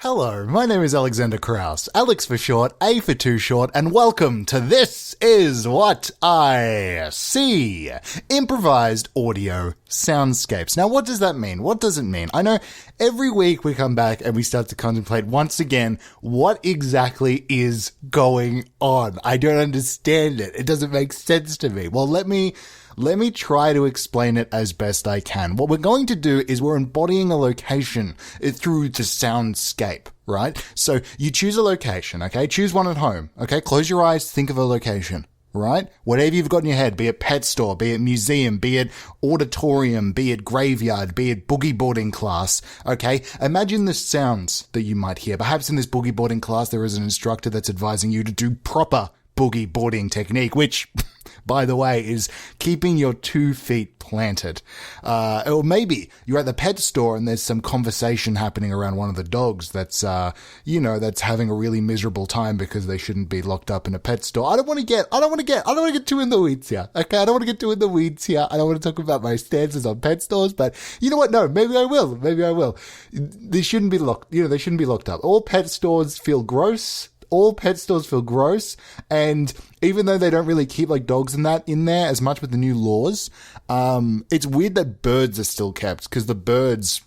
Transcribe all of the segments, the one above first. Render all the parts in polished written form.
Hello, my name is Alexander Krauss, Alex for short, A for too short, and welcome to This Is What I See, Improvised Audio Soundscapes. Now, what does that mean? What does it mean? I know every week we come back and we start to contemplate once again what exactly is going on. I don't understand it. It doesn't make sense to me. Well, let me try to explain it as best I can. What we're going to do is we're embodying a location through the soundscape, right? So you choose a location, okay? Choose one at home, okay? Close your eyes, think of a location, right? Whatever you've got in your head, be it pet store, be it museum, be it auditorium, be it graveyard, be it boogie boarding class, okay? Imagine the sounds that you might hear. Perhaps in this boogie boarding class, there is an instructor that's advising you to do proper boogie boarding technique, which, by the way, is keeping your 2 feet planted. Or maybe you're at the pet store and there's some conversation happening around one of the dogs that's having a really miserable time because they shouldn't be locked up in a pet store. I don't want to get too in the weeds here. Okay. I don't want to get too in the weeds here. I don't want to talk about my stances on pet stores, but you know what? No, maybe I will. They shouldn't be locked. They shouldn't be locked up. All pet stores feel gross. And even though they don't really keep like dogs and that in there as much with the new laws, it's weird that birds are still kept, because the birds,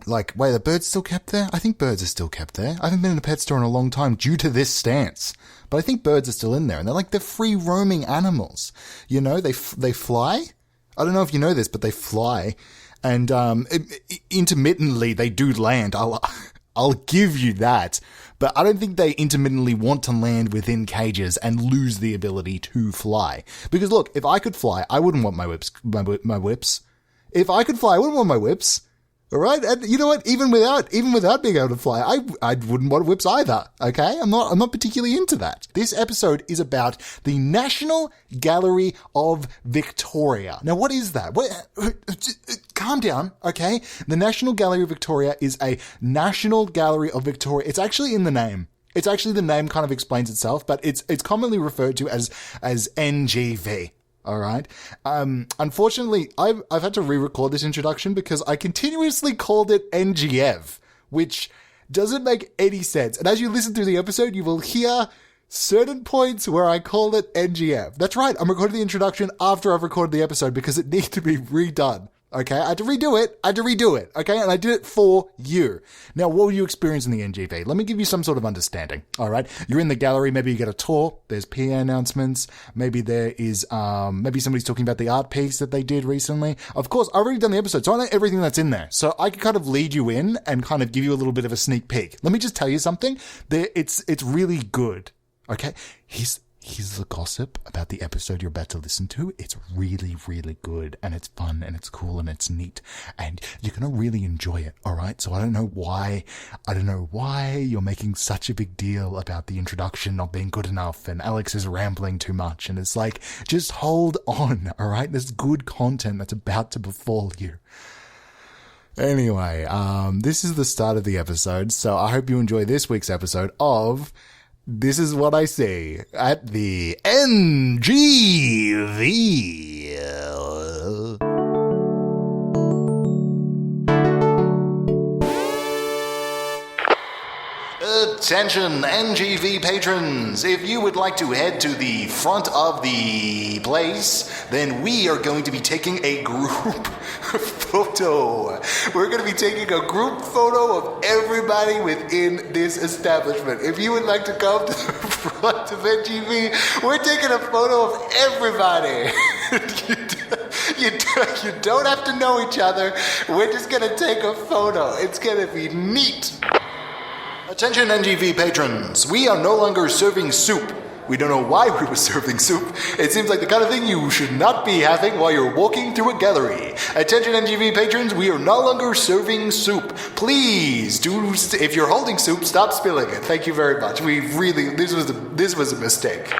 wait, are birds still kept there? I think birds are still kept there. I haven't been in a pet store in a long time due to this stance, but I think birds are still in there, and they're free roaming animals. They fly. I don't know if you know this, but they fly, and intermittently they do land. I'll give you that. But I don't think they intermittently want to land within cages and lose the ability to fly. Because look, if I could fly, I wouldn't want my whips. If I could fly, I wouldn't want my whips. All right? And you know what? Even without being able to fly, I wouldn't want whips either. Okay? I'm not particularly into that. This episode is about the National Gallery of Victoria. Now, what is that? Calm down, okay? The National Gallery of Victoria is a National Gallery of Victoria. It's actually in the name. It's actually the name kind of explains itself, but it's commonly referred to as NGV. All right. Unfortunately, I've had to re-record this introduction because I continuously called it NGF, which doesn't make any sense. And as you listen through the episode, you will hear certain points where I call it NGF. That's right. I'm recording the introduction after I've recorded the episode because it needs to be redone. Okay, I had to redo it, okay, and I did it for you. Now, what will you experience in the NGV? Let me give you some sort of understanding, alright? You're in the gallery, maybe you get a tour, there's PA announcements, maybe there is, maybe somebody's talking about the art piece that they did recently. Of course, I've already done the episode, so I know everything that's in there. So I can kind of lead you in and kind of give you a little bit of a sneak peek. Let me just tell you something. It's really good, okay? Here's the gossip about the episode you're about to listen to. It's really, really good, and it's fun, and it's cool, and it's neat, and you're going to really enjoy it, alright? So I don't know why you're making such a big deal about the introduction not being good enough, and Alex is rambling too much, and it's just hold on, alright? There's good content that's about to befall you. Anyway, this is the start of the episode, so I hope you enjoy this week's episode of This Is What I See at the NGV. Attention NGV patrons, if you would like to head to the front of the place, then we are going to be taking a group photo. We're going to be taking a group photo of everybody within this establishment. If you would like to come to the front of NGV, we're taking a photo of everybody. You don't have to know each other. We're just going to take a photo. It's going to be neat. Attention NGV patrons, we are no longer serving soup. We don't know why we were serving soup. It seems like the kind of thing you should not be having while you're walking through a gallery. Attention NGV patrons, we are no longer serving soup. Please if you're holding soup, stop spilling it. Thank you very much. This was a mistake.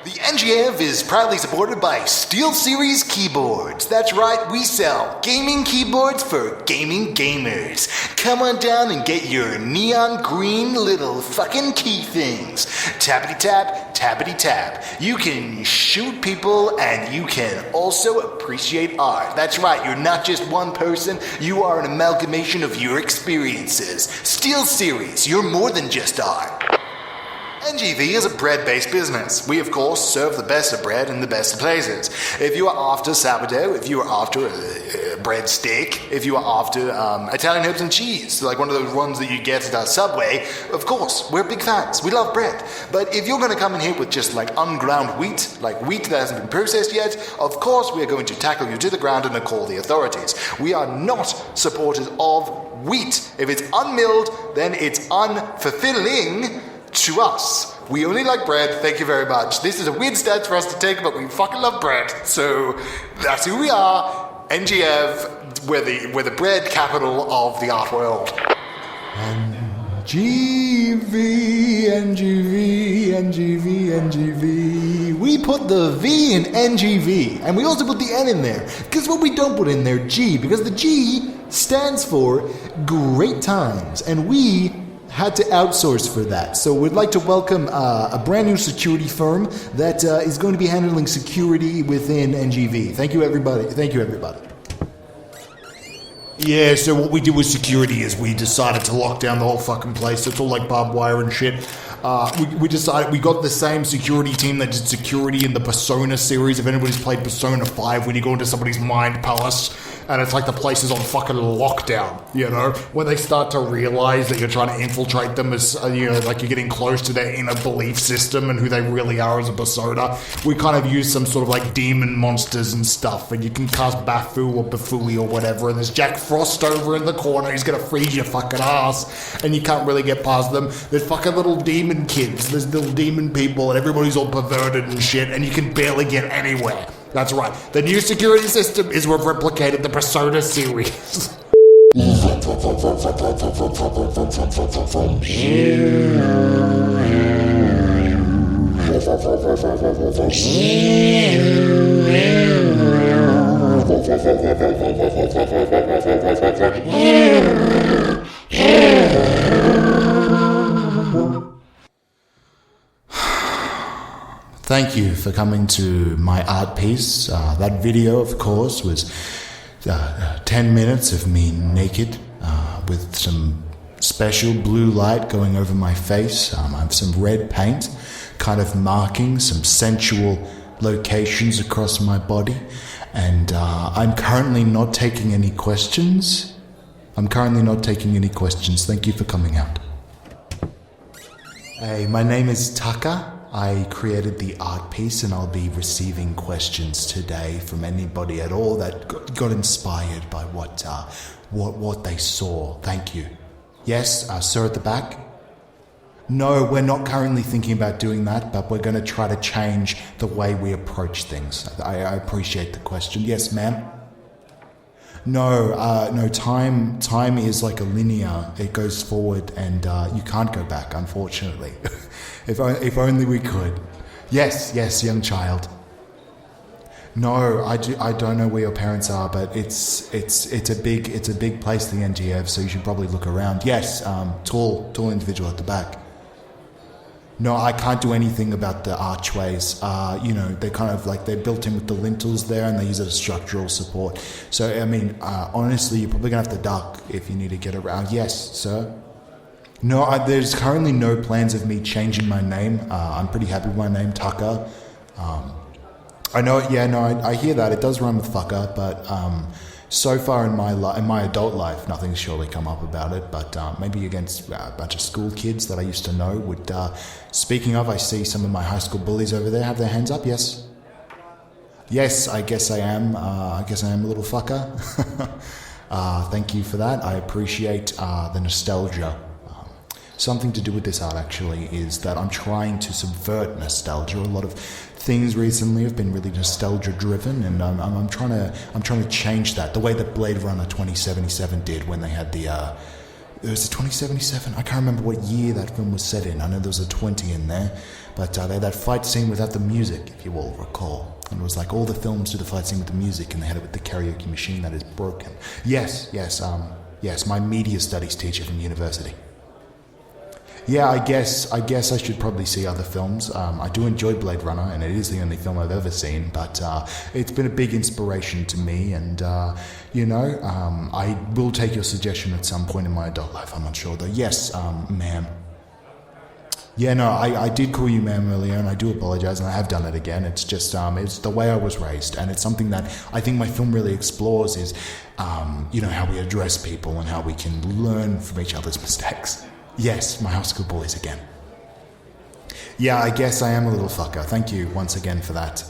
The NGF is proudly supported by SteelSeries Keyboards. That's right, we sell gaming keyboards for gaming gamers. Come on down and get your neon green little fucking key things. Tappity tap, tappity tap. You can shoot people and you can also appreciate art. That's right, you're not just one person, you are an amalgamation of your experiences. SteelSeries, you're more than just art. NGV is a bread-based business. We, of course, serve the best of bread in the best of places. If you are after sourdough, if you are after a bread steak, if you are after Italian herbs and cheese, like one of those ones that you get at Subway, of course, we're big fans. We love bread. But if you're going to come in here with just like unground wheat, like wheat that hasn't been processed yet, of course we are going to tackle you to the ground and call the authorities. We are not supporters of wheat. If it's unmilled, then it's unfulfilling to us. We only like bread, thank you very much. This is a weird stance for us to take, but we fucking love bread. So that's who we are. NGF, we're the bread capital of the art world. NGV. We put the V in NGV, and we also put the N in there. Because what we don't put in there, G, because the G stands for great times, and we had to outsource for that. So we'd like to welcome a brand new security firm that is going to be handling security within NGV. Thank you, everybody. Yeah, so what we did with security is we decided to lock down the whole fucking place. It's all like barbed wire and shit. We decided we got the same security team that did security in the Persona series. If anybody's played Persona 5, when you go into somebody's mind palace and it's like the place is on fucking lockdown, you know, when they start to realize that you're trying to infiltrate them as, you know, like you're getting close to their inner belief system and who they really are as a persona. We kind of use some sort of like demon monsters and stuff, and you can cast Bafu or Bafui or whatever, and there's Jack Frost over in the corner, he's gonna freeze your fucking ass, and you can't really get past them. There's fucking little demon kids, there's little demon people, and everybody's all perverted and shit, and you can barely get anywhere. That's right. The new security system is we've replicated the Persona series. Thank you for coming to my art piece. That video, of course, was 10 minutes of me naked with some special blue light going over my face. I have some red paint kind of marking some sensual locations across my body. And I'm currently not taking any questions. Thank you for coming out. Hey, my name is Taka. I created the art piece, and I'll be receiving questions today from anybody at all that got inspired by what they saw. Thank you. Yes, sir at the back? No, we're not currently thinking about doing that, but we're going to try to change the way we approach things. I appreciate the question. Yes, ma'am? No, time is like a linear. It goes forward, and you can't go back, unfortunately. If only we could. Yes, young child. No, I don't know where your parents are, but it's a big place, the NGF, so you should probably look around. Yes, tall individual at the back. No, I can't do anything about the archways. They're kind of like they're built in with the lintels there, and they use it as structural support. So, I mean, honestly, you're probably going to have to duck if you need to get around. Yes, sir? No, there's currently no plans of me changing my name. I'm pretty happy with my name, Tucker. I know, I hear that. It does rhyme with fucker, but so far in my adult life, nothing's surely come up about it, but maybe against a bunch of school kids that I used to know would... speaking of, I see some of my high school bullies over there have their hands up, yes? Yes, I guess I am. I guess I am a little fucker. Thank you for that. I appreciate the nostalgia. Something to do with this art, actually, is that I'm trying to subvert nostalgia. A lot of things recently have been really nostalgia-driven, and I'm trying to change that. The way that Blade Runner 2077 did when they had the was a 2077. I can't remember what year that film was set in. I know there was a 20 in there, but they had that fight scene without the music, if you will recall. And it was like all the films do the fight scene with the music, and they had it with the karaoke machine that is broken. Yes, my media studies teacher from university. Yeah, I guess I should probably see other films. I do enjoy Blade Runner, and it is the only film I've ever seen, but it's been a big inspiration to me, and, I will take your suggestion at some point in my adult life. I'm not sure, though. Yes, ma'am. Yeah, no, I did call you ma'am earlier, and I do apologize, and I have done it again. It's just, it's the way I was raised, and it's something that I think my film really explores is, how we address people and how we can learn from each other's mistakes. Yes, my high school bullies again. Yeah, I guess I am a little fucker. Thank you once again for that.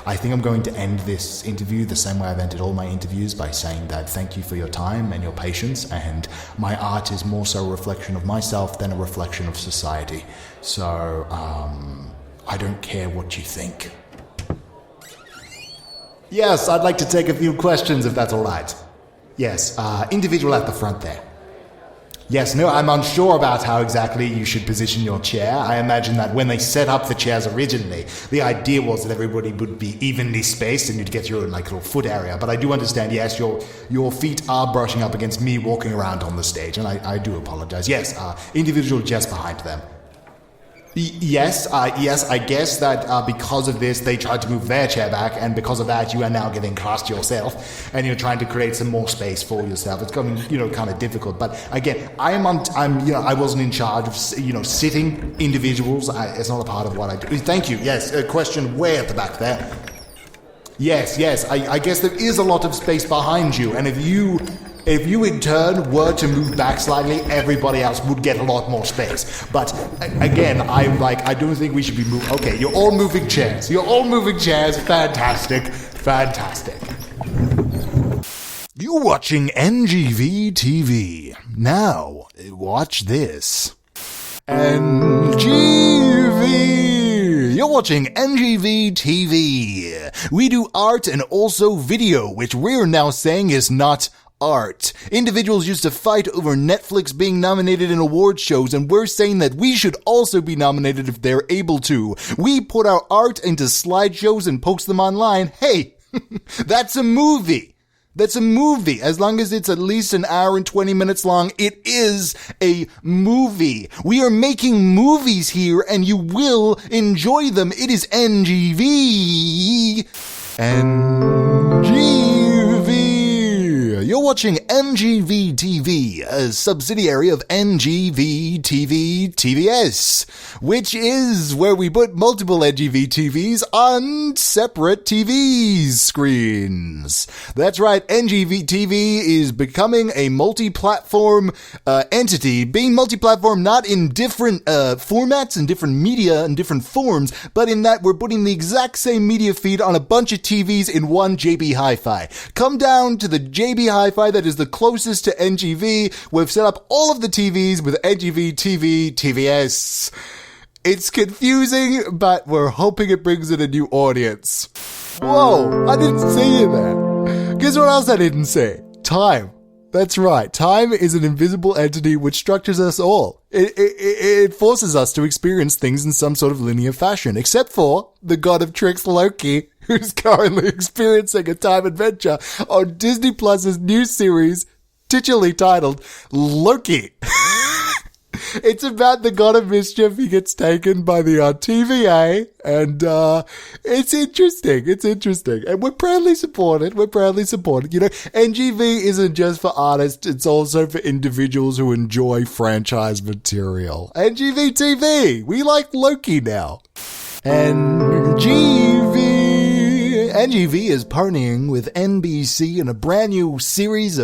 I think I'm going to end this interview the same way I've ended all my interviews, by saying that thank you for your time and your patience, and my art is more so a reflection of myself than a reflection of society. So, I don't care what you think. Yes, I'd like to take a few questions if that's all right. Yes, individual at the front there. Yes, no, I'm unsure about how exactly you should position your chair. I imagine that when they set up the chairs originally, the idea was that everybody would be evenly spaced and you'd get your own little foot area. But I do understand, yes, your feet are brushing up against me walking around on the stage, and I do apologize. Yes, individual just behind them. Yes, I guess that because of this, they tried to move their chair back, and because of that, you are now getting cast yourself, and you're trying to create some more space for yourself. It's coming, kind of difficult. But again, I wasn't in charge of, sitting individuals. It's not a part of what I do. Thank you. Yes, a question way at the back there. Yes, I guess there is a lot of space behind you, and if you in turn were to move back slightly, everybody else would get a lot more space. But again, I don't think we should be moving. Okay, you're all moving chairs. Fantastic. You're watching NGV TV. Now, watch this. NGV. You're watching NGV TV. We do art and also video, which we're now saying is not art. Individuals used to fight over Netflix being nominated in award shows, and we're saying that we should also be nominated if they're able to. We put our art into slideshows and post them online. Hey, that's a movie. As long as it's at least an hour and 20 minutes long, it is a movie. We are making movies here, and you will enjoy them. It is NGV. NGV. You're watching NGV TV, a subsidiary of NGV TV TVS, which is where we put multiple NGV TVs on separate TV screens. That's right, NGV TV is becoming a multi-platform entity, being multi-platform not in different formats and different media and different forms, but in that we're putting the exact same media feed on a bunch of TVs in one JB Hi-Fi. Come down to the JB Hi-Fi that is the closest to NGV. We've set up all of the TVs with NGV TV TVS. It's confusing, but we're hoping it brings in a new audience. Whoa, I didn't see you there. Guess what else I didn't say? Time. That's right. Time is an invisible entity which structures us all. It forces us to experience things in some sort of linear fashion, except for the god of tricks, Loki, who's currently experiencing a time adventure on Disney Plus's new series, titularly titled Loki. It's about the god of mischief. He gets taken by the TVA, and it's interesting. And we're proudly supported. NGV isn't just for artists, it's also for individuals who enjoy franchise material. NGV TV, we like Loki now. NGV is partnering with NBC in a brand new series.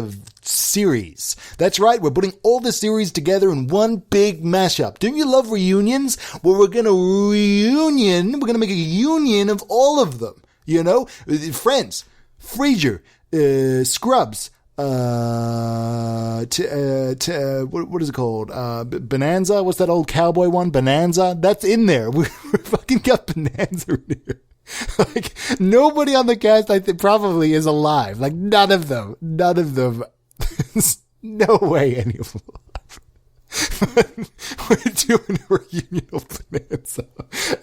That's right, we're putting all the series together in one big mashup. Don't you love reunions? Well, we're gonna make a union of all of them. Friends, Frasier, Scrubs, what is it called? Bonanza? What's that old cowboy one? Bonanza? That's in there. We fucking got Bonanza in here. Nobody on the cast, I think, probably is alive. None of them. No way any of them alive. We're doing a reunion of Bonanza.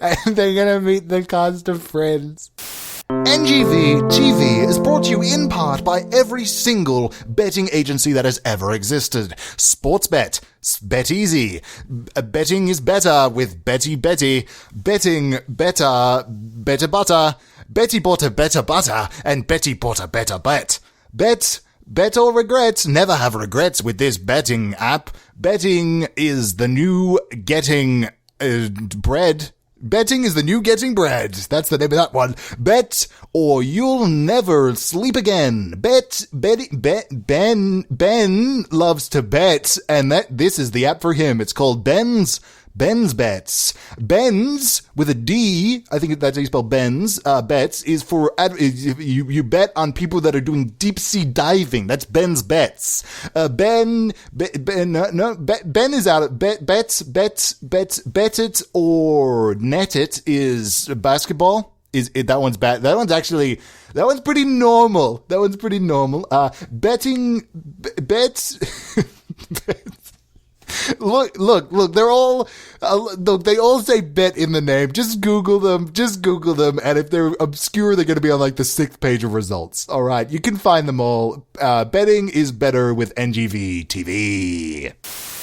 And they're going to meet the cast of Friends. NGV TV is brought to you in part by every single betting agency that has ever existed. Sportsbet, Bet Easy, betting is better with Betty Betty, betting better, better butter, Betty bought a better butter, and Betty bought a better bet. Bet or regrets, never have regrets with this betting app. Betting is the new getting bread. Betting is the new getting bread. That's the name of that one. Bet or you'll never sleep again. Ben loves to bet, and this is the app for him. It's called Ben's Bets. Ben's with a D, I think that's how you spell Ben's, bets, is for, you bet on people that are doing deep sea diving. That's Ben's Bets. Ben is out of, bet it or net it is basketball. That one's bad. That one's pretty normal. Betting, bets, Look, they're all, they all say bet in the name. Just Google them, and if they're obscure, they're going to be on like the 6th page of results. Alright, you can find them all. Betting is better with NGV TV.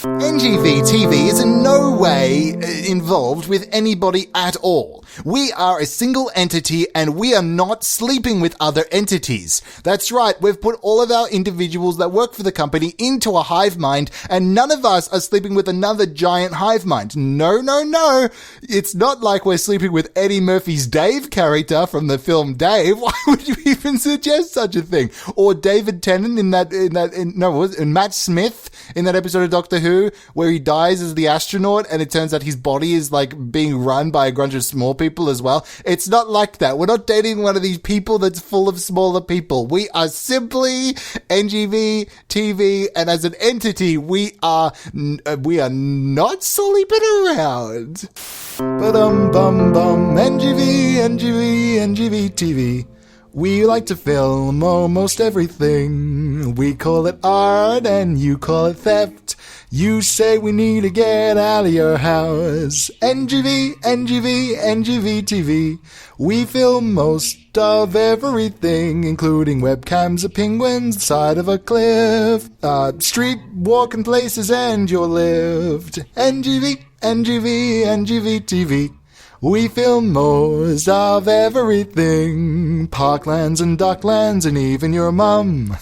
NGV TV is in no way involved with anybody at all. We are a single entity and we are not sleeping with other entities. That's right, we've put all of our individuals that work for the company into a hive mind and none of us are sleeping with another giant hive mind. No. It's not like we're sleeping with Eddie Murphy's Dave character from the film Dave. Why would you even suggest such a thing? Or David Tennant in Matt Smith in that episode of Doctor Who where he dies as the astronaut and it turns out his body is like being run by a bunch of small people as well. It's not like that. We're not dating one of these people that's full of smaller people. We are simply NGV TV, and as an entity, we are not sleeping around. NGV TV. We like to film almost everything. We call it art and you call it theft. You say we need to get out of your house. NGV TV. We film most of everything, including webcams of penguins, the side of a cliff, street walking places and your lift. NGV TV. We film most of everything, parklands and docklands and even your mum.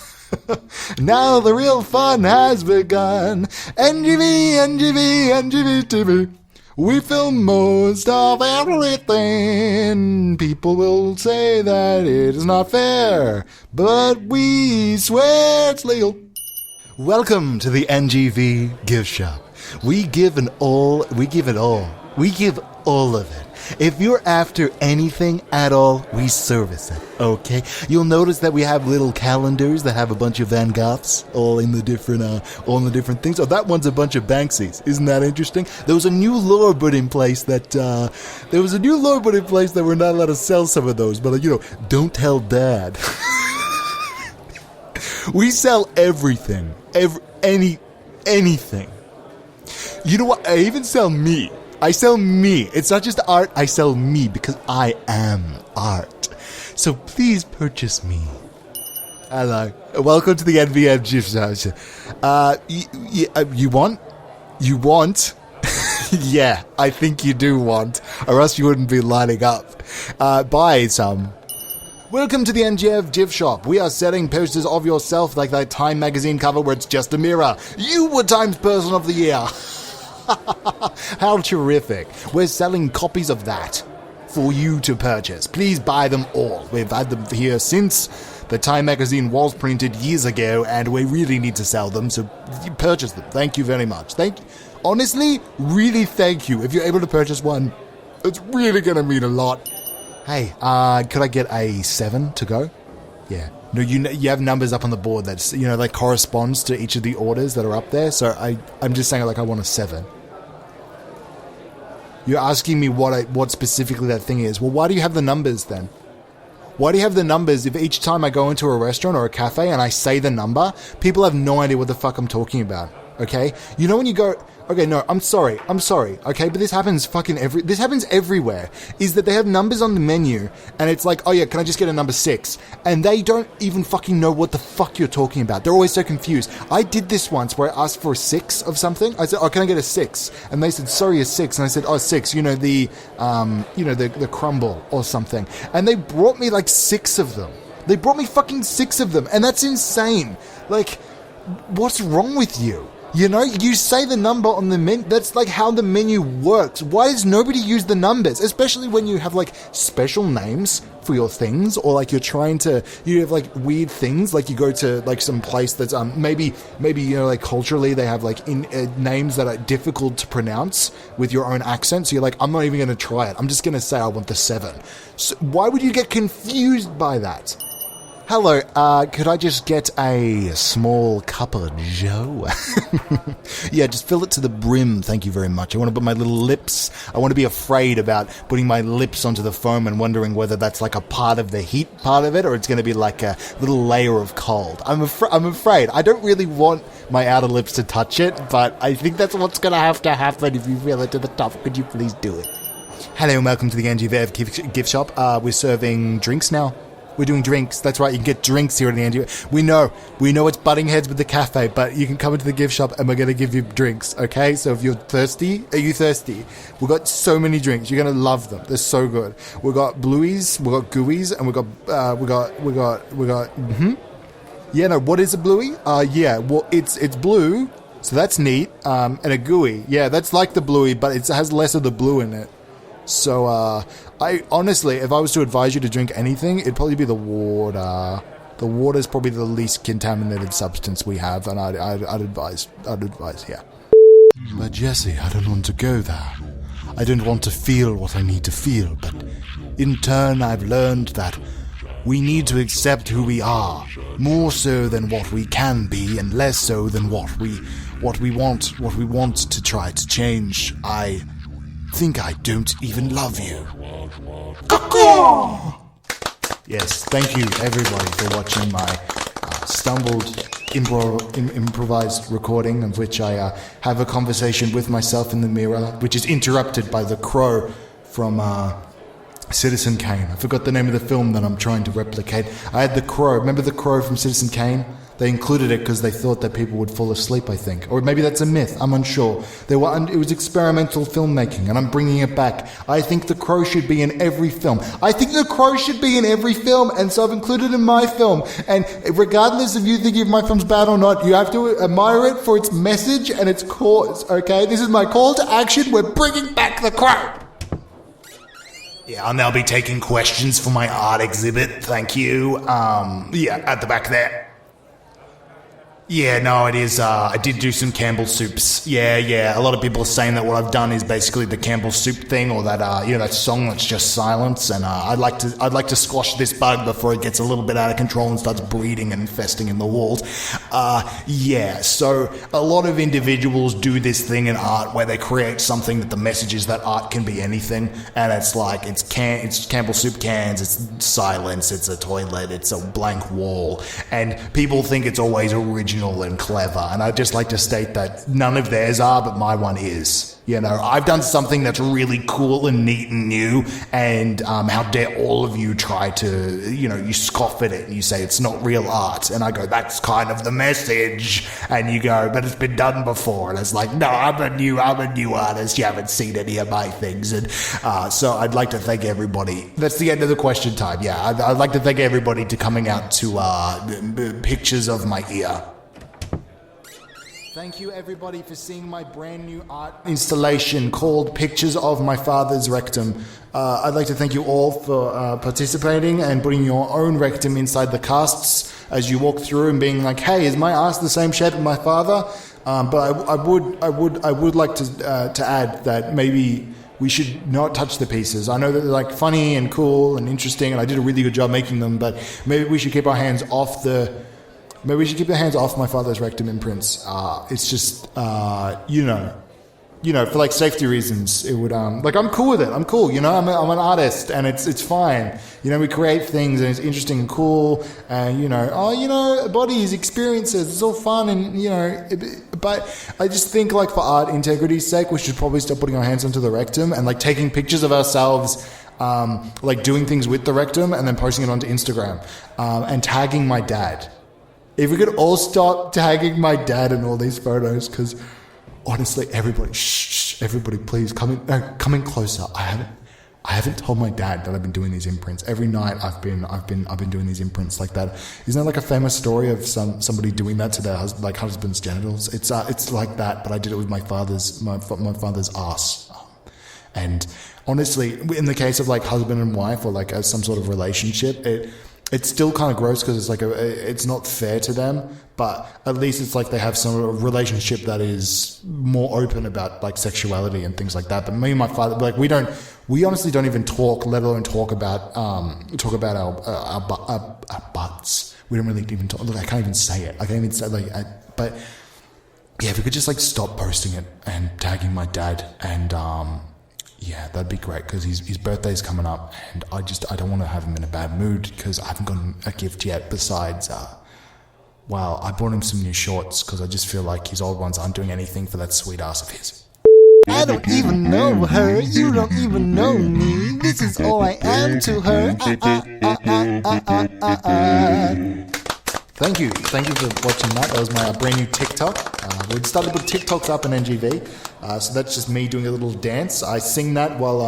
Now the real fun has begun. NGV TV. We film most of everything. People will say that it is not fair, but we swear it's legal. Welcome to the NGV gift shop. We give it all. We give all of it. If you're after anything at all, we service it, okay? You'll notice that we have little calendars that have a bunch of Van Goghs all in the different things. Oh, that one's a bunch of Banksies. Isn't that interesting? There was a new law put in place that we're not allowed to sell some of those, but don't tell Dad. We sell everything. Anything. You know what? I even sell me. I sell me. It's not just art. I sell me because I am art. So please purchase me. Hello. Welcome to the NVM gift shop. You want? You want? Yeah, I think you do want. Or else you wouldn't be lining up. Buy some. Welcome to the NGF gift shop. We are selling posters of yourself like that Time magazine cover where it's just a mirror. You were Time's Person of the Year. How terrific. We're selling copies of that for you to purchase. Please buy them all. We've had them here since the Time magazine was printed years ago, and we really need to sell them, so purchase them. Thank you very much. Honestly, really thank you. If you're able to purchase one, it's really going to mean a lot. Hey, could I get a 7 to go? Yeah. No, you have numbers up on the board that's, that corresponds to each of the orders that are up there. So I'm just saying, I want a 7. You're asking me what specifically that thing is. Well, why do you have the numbers then? Why do you have the numbers if each time I go into a restaurant or a cafe and I say the number, people have no idea what the fuck I'm talking about? Okay? You know when you go... Okay, no, I'm sorry, okay? But this happens everywhere, is that they have numbers on the menu, and it's like, oh yeah, can I just get a number 6? And they don't even fucking know what the fuck you're talking about. They're always so confused. I did this once where I asked for a 6 of something. I said, oh, can I get a 6? And they said, sorry, a 6. And I said, oh, 6, the crumble or something. And they brought me like 6 of them. They brought me fucking 6 of them, and that's insane. Like, what's wrong with you? You know, you say the number on the menu. That's like how the menu works. Why does nobody use the numbers? Especially when you have like special names for your things, or like you have like weird things, like you go to like some place that's maybe like culturally they have like names that are difficult to pronounce with your own accent. So you're like, I'm not even going to try it. I'm just going to say I want the 7. So why would you get confused by that? Hello, could I just get a small cup of joe? Yeah, just fill it to the brim, thank you very much. I want to put my little lips, I want to be afraid about putting my lips onto the foam and wondering whether that's like a part of the heat part of it, or it's going to be like a little layer of cold. I'm afraid. I don't really want my outer lips to touch it, but I think that's what's going to happen if you fill it to the top. Could you please do it? Hello and welcome to the Angie Vev gift shop. We're serving drinks now. We're doing drinks. That's right. You can get drinks here at the Angie. We know it's butting heads with the cafe, but you can come into the gift shop and we're going to give you drinks. Okay. So if you're thirsty, are you thirsty? We've got so many drinks. You're going to love them. They're so good. We've got blueies, we've got gooies, and Yeah. No. What is a bluey? Yeah. Well, it's blue. So that's neat. And a gooey. Yeah. That's like the bluey, but it has less of the blue in it. So, I honestly, if I was to advise you to drink anything, it'd probably be the water. The water is probably the least contaminated substance we have, and I'd advise, yeah. But Jesse, I don't want to go there. I don't want to feel what I need to feel, but in turn I've learned that we need to accept who we are, more so than what we can be, and less so than what we want to try to change. I think I don't even love you. Yes, thank you everybody for watching my stumbled improvised recording, of which I have a conversation with myself in the mirror, which is interrupted by the crow from Citizen Kane. I forgot the name of the film that I'm trying to replicate. I had the crow. Remember the crow from Citizen Kane? They included it because they thought that people would fall asleep, I think. Or maybe that's a myth. I'm unsure. It was experimental filmmaking, and I'm bringing it back. I think The Crow should be in every film. And so I've included it in my film. And regardless if you think my film's bad or not, you have to admire it for its message and its cause, okay? This is my call to action. We're bringing back The Crow. Yeah, I'll now be taking questions for my art exhibit. Thank you. At the back there. Yeah, no, it is. I did do some Campbell soups. Yeah. A lot of people are saying that what I've done is basically the Campbell soup thing, or that that song that's just silence. And I'd like to squash this bug before it gets a little bit out of control and starts breeding and infesting in the walls. So a lot of individuals do this thing in art where they create something that the message is that art can be anything, and it's like it's Campbell soup cans, it's silence, it's a toilet, it's a blank wall, and people think it's always original and clever, and I'd just like to state that none of theirs are, but my one is. I've done something that's really cool and neat and new, and how dare all of you try to, you scoff at it and you say it's not real art, and I go, that's kind of the message, and you go, but it's been done before, and it's like, no, I'm a new artist, you haven't seen any of my things, and so I'd like to thank everybody. That's the end of the question time. I'd like to thank everybody to coming out to pictures of my ear. Thank you everybody for seeing my brand new art installation called Pictures of My Father's Rectum. I'd like to thank you all for participating and putting your own rectum inside the casts as you walk through and being like, hey, is my ass the same shape as my father? But I would like to add that maybe we should not touch the pieces. I know that they're like funny and cool and interesting, and I did a really good job making them, but maybe we should keep our hands off my father's rectum imprints. It's just, for like safety reasons, it would like I'm cool with it. I'm cool, I'm an artist, and it's fine. We create things, and it's interesting and cool, and bodies, experiences, it's all fun, and but I just think like for art integrity's sake, we should probably stop putting our hands onto the rectum and like taking pictures of ourselves, like doing things with the rectum and then posting it onto Instagram, and tagging my dad. If we could all stop tagging my dad in all these photos, because honestly, everybody, everybody, please come in closer. I haven't told my dad that I've been doing these imprints. Every night I've been doing these imprints like that. Isn't that like a famous story of somebody doing that to their husband's genitals? It's like that, but I did it with my father's ass. And honestly, in the case of like husband and wife, or like as some sort of relationship, it's still kind of gross because it's like it's not fair to them, but at least it's like they have some sort of relationship that is more open about like sexuality and things like that. But me and my father, like we honestly don't even talk, let alone talk about our butts. We don't really even talk. Look, I can't even say it. I can't even say but yeah, if we could just like stop posting it and tagging my dad, and yeah, that'd be great, because his birthday's coming up, and I don't want to have him in a bad mood, because I haven't gotten a gift yet besides, I bought him some new shorts, because I just feel like his old ones aren't doing anything for that sweet ass of his. I don't even know her, you don't even know me, this is all I am to her. Thank you for watching that. That was my brand new TikTok. We started to put TikToks up in NGV, so that's just me doing a little dance. I sing that while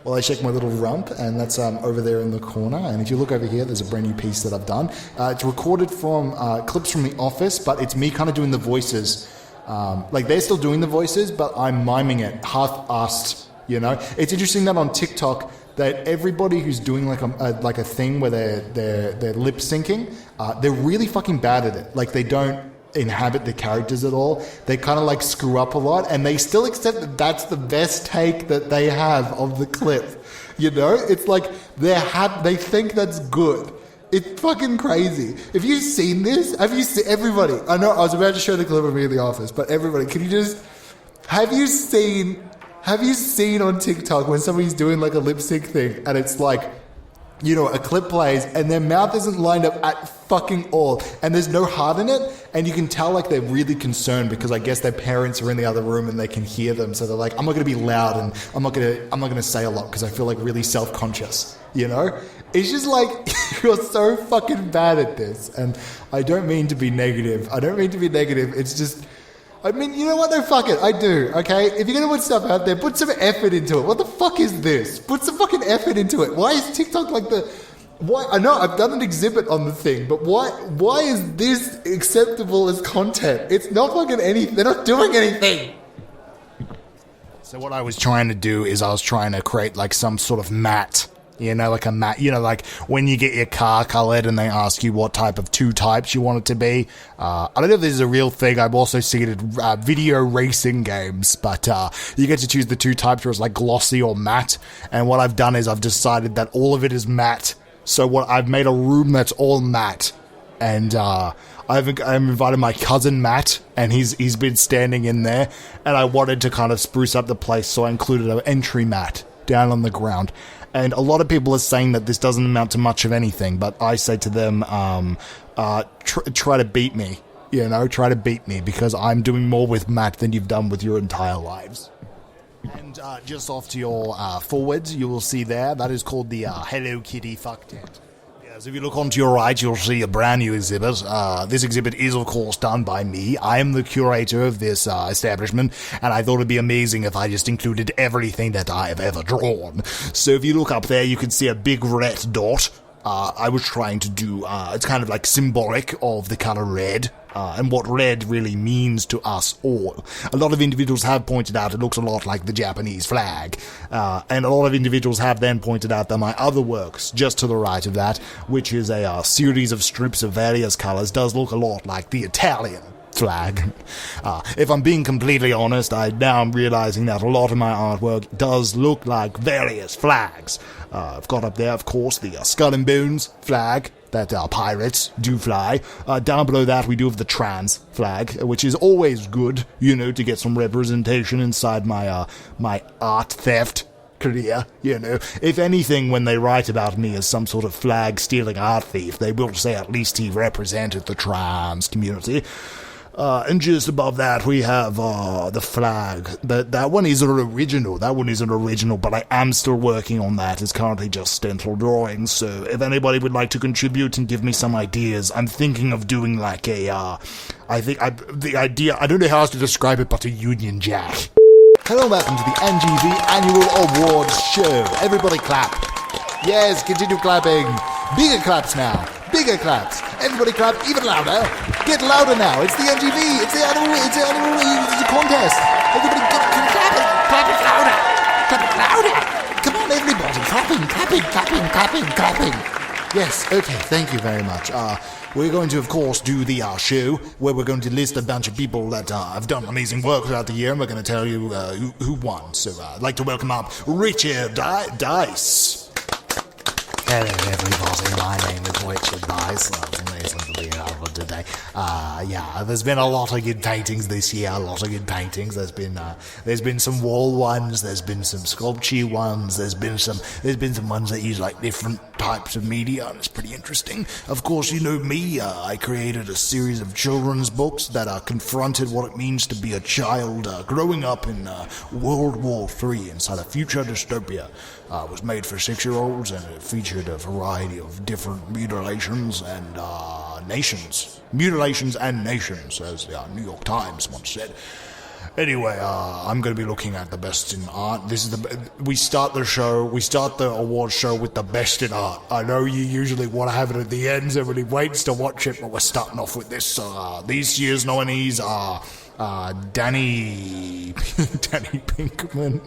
I shake my little rump, and that's over there in the corner. And if you look over here, there's a brand new piece that I've done. It's recorded from clips from The Office, but it's me kind of doing the voices. Like they're still doing the voices, but I'm miming it, half-assed. It's interesting that on TikTok, that everybody who's doing like a thing where they're lip syncing, they're really fucking bad at it. Like they don't inhabit the characters at all. They kind of like screw up a lot, and they still accept that that's the best take that they have of the clip. It's like they think that's good. It's fucking crazy. Have you seen this? Have you seen everybody? I know I was about to show the clip of me in the office, but everybody, have you seen on TikTok when somebody's doing like a lip sync thing, and it's like, a clip plays and their mouth isn't lined up at fucking all, and there's no heart in it, and you can tell like they're really concerned because I guess their parents are in the other room and they can hear them, so they're like, I'm not going to be loud, and I'm not going to say a lot because I feel like really self-conscious. It's just like you're so fucking bad at this, and I don't mean to be negative. It's just, I mean, you know what? No, fuck it. I do, okay? If you're going to put stuff out there, put some effort into it. What the fuck is this? Put some fucking effort into it. Why is TikTok like why? I know I've done an exhibit on the thing, but why is this acceptable as content? It's not fucking anything. They're not doing anything. So what I was trying to do is I was trying to create like some sort of matte. Like a matte, like when you get your car colored and they ask you what type of two types you want it to be. I don't know if this is a real thing. I've also seen it in video racing games, but you get to choose the two types where it's like glossy or matte. And what I've done is I've decided that all of it is matte. So I've made a room that's all matte. And I've invited my cousin Matt, and he's been standing in there. And I wanted to kind of spruce up the place, so I included an entry mat down on the ground. And a lot of people are saying that this doesn't amount to much of anything, but I say to them, try to beat me, try to beat me, because I'm doing more with Matt than you've done with your entire lives. And just off to your forwards, you will see there, that is called the Hello Kitty Fuck Tent. Yes, if you look onto your right, you'll see a brand new exhibit. This exhibit is, of course, done by me. I am the curator of this establishment, and I thought it'd be amazing if I just included everything that I have ever drawn. So if you look up there, you can see a big red dot. I was trying to do, it's kind of like symbolic of the color red. And what red really means to us all. A lot of individuals have pointed out it looks a lot like the Japanese flag. And a lot of individuals have then pointed out that my other works, just to the right of that, which is a series of strips of various colors, does look a lot like the Italian flag. If I'm being completely honest, now I'm realizing that a lot of my artwork does look like various flags. I've got up there, of course, the Skull and Bones flag. that pirates do fly. Down below that, we do have the trans flag, which is always good, to get some representation inside my my art theft career. If anything, when they write about me as some sort of flag-stealing art thief, they will say at least he represented the trans community. And just above that, we have the flag. That one isn't original. But I am still working on that. It's currently just stencil drawings. So if anybody would like to contribute and give me some ideas, I'm thinking of doing like the idea, I don't know how else to describe it, but a Union Jack. Hello and welcome to the NGV Annual Awards Show. Everybody clap. Yes, continue clapping. Bigger claps now. Bigger claps. Everybody clap even louder. Get louder now. It's the NGV. It's the annual contest. Everybody clap it louder. Clap it louder. Come on, everybody. Clapping. Yes, okay, thank you very much. We're going to, of course, do the show where we're going to list a bunch of people that have done amazing work throughout the year, and we're going to tell you who won. So I'd like to welcome up Richard Dice. Hello everybody, my name is Richard Dice. It's amazing to be here today. There's been a lot of good paintings this year, There's been some wall ones, there's been some sculpture ones, there's been some ones that use like different types of media, and it's pretty interesting. Of course, you know me, I created a series of children's books that confronted what it means to be a child growing up in World War III inside a future dystopia. It was made for 6-year-olds, and it featured a variety of different mutilations and nations. Mutilations and nations, as the New York Times once said. Anyway, I'm going to be looking at the best in art. We start the award show with the best in art. I know you usually want to have it at the end, so everybody waits to watch it, but we're starting off with this. These year's nominees are Danny Pinkman.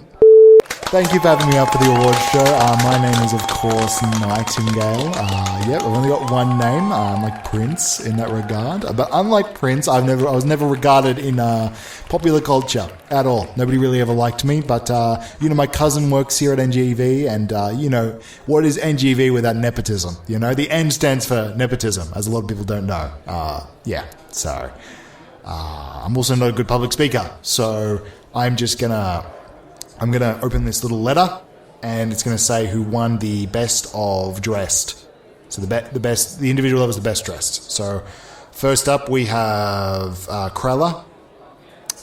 Thank you for having me up for the awards show. My name is, of course, Nightingale. I've only got one name. I'm like Prince in that regard. But unlike Prince, I was never regarded in popular culture at all. Nobody really ever liked me. But, my cousin works here at NGV, and, what is NGV without nepotism? The N stands for nepotism, as a lot of people don't know. So I'm also not a good public speaker. So I'm going to open this little letter, and it's going to say who won the best of dressed. So the individual that was the best dressed. So first up we have Krella.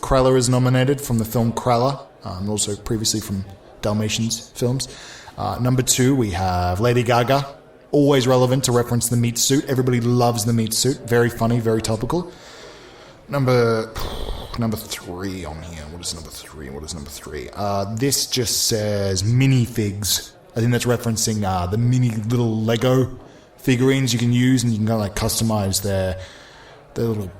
Krella is nominated from the film Krella, and also previously from Dalmatians films. Number 2 we have Lady Gaga. Always relevant to reference the meat suit. Everybody loves the meat suit. Very funny, very topical. Number 3 on here. What is number 3? This just says minifigs. I think that's referencing the mini little Lego figurines you can use, and you can kind of like customize their little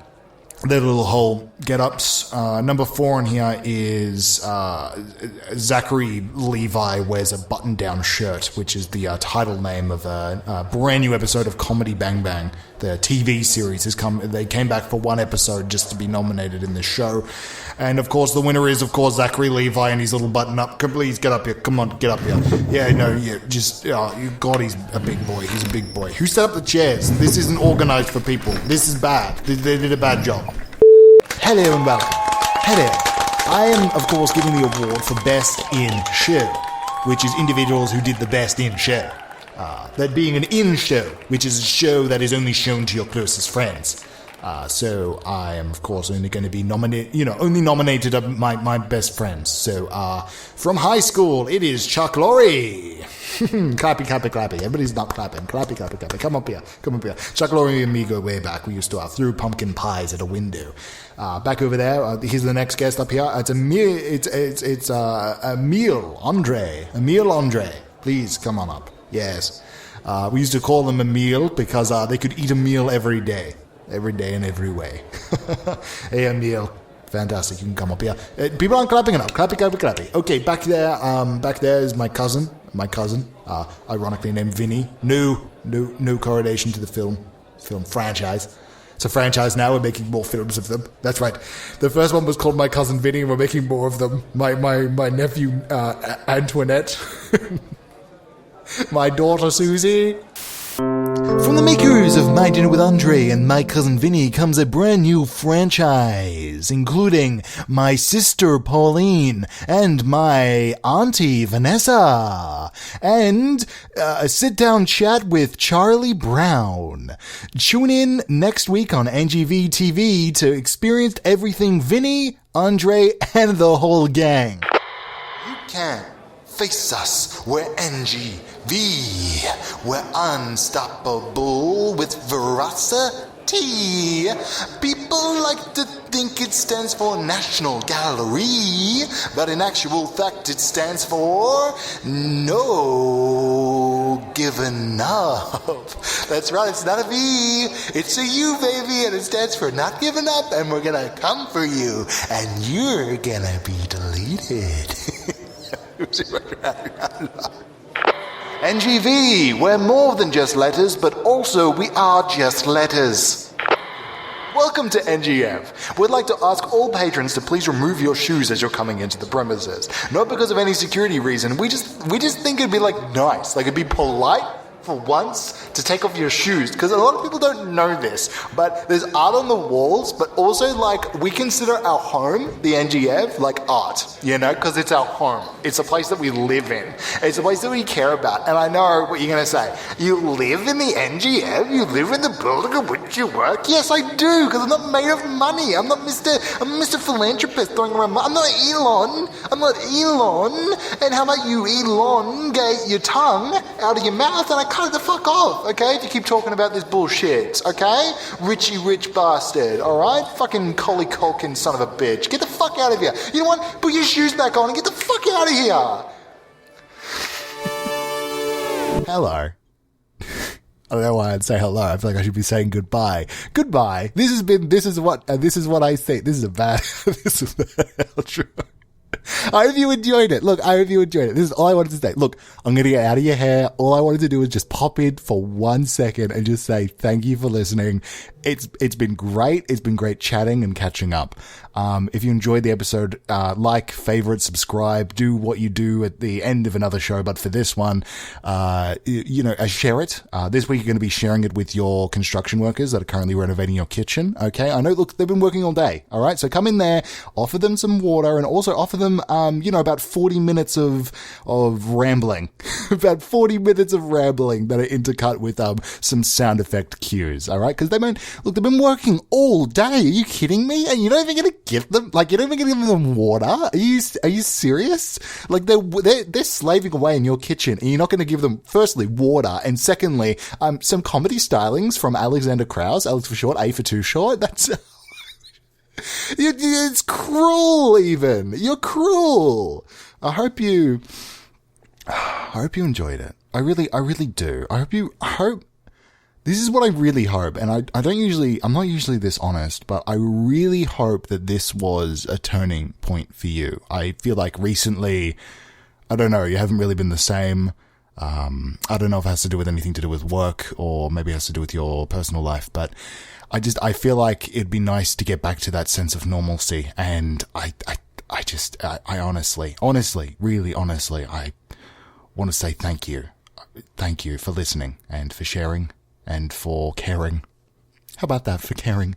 whole get-ups. Number 4 on here is Zachary Levi wears a button-down shirt, which is the title name of a brand new episode of Comedy Bang Bang. The TV series they came back for one episode just to be nominated in this show. And of course the winner is Zachary Levi and his little button up. Please get up here. Come on, get up here. God, he's a big boy. He's a big boy. Who set up the chairs? This isn't organized for people. This is bad. They did a bad job. Hello and welcome. Hello. I am, of course, giving the award for Best in Show, which is individuals who did the best in show. That being an in-show, which is a show that is only shown to your closest friends. So I am, of course, only going to be nominated of my best friends. So, from high school, it is Chuck Lorre. Clappy. Everybody's not clapping. Clappy. Come up here. Chuck Lorre and me go way back. We used to throw pumpkin pies at a window. Back over there, here's the next guest up here. It's Emile Andre. Please, come on up. Yes. We used to call them a meal because they could eat a meal every day and every way. Hey, Emile. Fantastic. You can come up here. People aren't clapping enough. Clappy. Okay, back there is my cousin. Ironically named Vinny. No correlation to the film franchise. It's a franchise now. We're making more films of them. That's right. The first one was called My Cousin Vinny, and we're making more of them. My nephew Antoinette. My daughter Susie. From the makers of My Dinner with Andre and My Cousin Vinny comes a brand new franchise, including My Sister Pauline and My Auntie Vanessa, and a sit-down chat with Charlie Brown. Tune in next week on NGV TV to experience everything Vinny, Andre, and the whole gang. You can face us, we're NGV. We're unstoppable with veracity. People like to think it stands for National Gallery, but in actual fact it stands for No Given Up. That's right, it's not a V, it's a U, baby, and it stands for Not Given Up, and we're gonna come for you, and you're gonna be deleted. NGV, we're more than just letters, but also we are just letters. Welcome to NGF. We'd like to ask all patrons to please remove your shoes as you're coming into the premises. Not because of any security reason, we just think it'd be nice, it'd be polite for once to take off your shoes, because a lot of people don't know this, but there's art on the walls, but also we consider our home, the NGF, art, because it's our home. It's a place that we live in. It's a place that we care about. And I know what you're going to say. You live in the NGF? You live in the building in which you work? Yes, I do, because I'm not made of money. I'm Mr. Philanthropist throwing around money. I'm not Elon. And how about you, elongate your tongue out of your mouth and I cut it the fuck off, okay? If you keep talking about this bullshit, okay? Richie rich bastard, alright? Fucking Collie Culkin son of a bitch. Get the fuck out of here. You know what? Put your shoes back on and get the fuck out of here. Hello. I don't know why I'd say hello. I feel like I should be saying goodbye. Goodbye. This is what I say. This is a bad outro. I hope you enjoyed it. Look, I hope you enjoyed it. This is all I wanted to say. Look, I'm going to get out of your hair. All I wanted to do was just pop in for 1 second and just say thank you for listening. It's been great. It's been great chatting and catching up. If you enjoyed the episode, favorite, subscribe, do what you do at the end of another show. But for this one, share it. This week you're going to be sharing it with your construction workers that are currently renovating your kitchen. Okay. I know, look, they've been working all day. All right. So come in there, offer them some water and also offer them, about 40 minutes of rambling, about 40 minutes of rambling that are intercut with, some sound effect cues. All right. Cause they've been working all day. Are you kidding me? And you're not even going to give them, you're not even going to give them water? Are you serious? They're slaving away in your kitchen and you're not going to give them, firstly, water, and secondly, some comedy stylings from Alexander Krauss, Alex for short, A for too short. That's, it's cruel even. You're cruel. I hope you enjoyed it. I really do. This is what I really hope, and I'm not usually this honest, but I really hope that this was a turning point for you. I feel like recently, I don't know, you haven't really been the same. I don't know if it has to do with anything to do with work, or maybe it has to do with your personal life, but I feel like it'd be nice to get back to that sense of normalcy, and I honestly, really honestly, I want to say thank you. Thank you for listening, and for sharing, and for caring. How about that, for caring?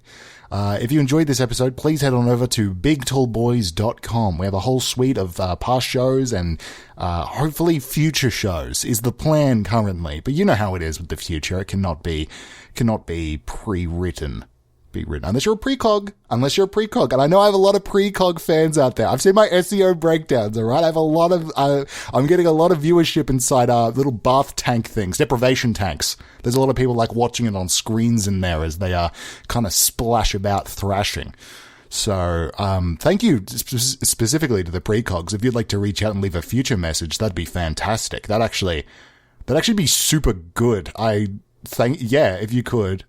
If you enjoyed this episode, please head on over to bigtallboys.com. We have a whole suite of past shows and hopefully future shows is the plan currently. But you know how it is with the future. It cannot be pre-written. Unless you're a precog. And I know I have a lot of precog fans out there. I've seen my SEO breakdowns, alright? I have a lot of, I'm getting a lot of viewership inside, little bath tank things, deprivation tanks. There's a lot of people watching it on screens in there as they, kind of splash about thrashing. So, thank you specifically to the precogs. If you'd like to reach out and leave a future message, that'd be fantastic. That'd actually be super good. If you could.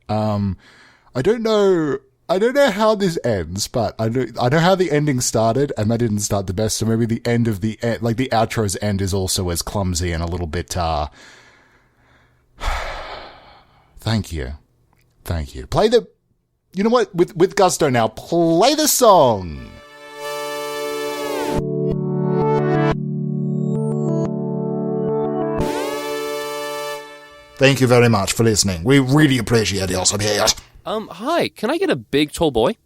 I don't know how this ends, but I know how the ending started, and that didn't start the best, so maybe the end of the outro's end is also as clumsy and a little bit, thank you. You know what, with gusto now, play the song! Thank you very much for listening. We really appreciate your support. Hi, can I get a big tall boy?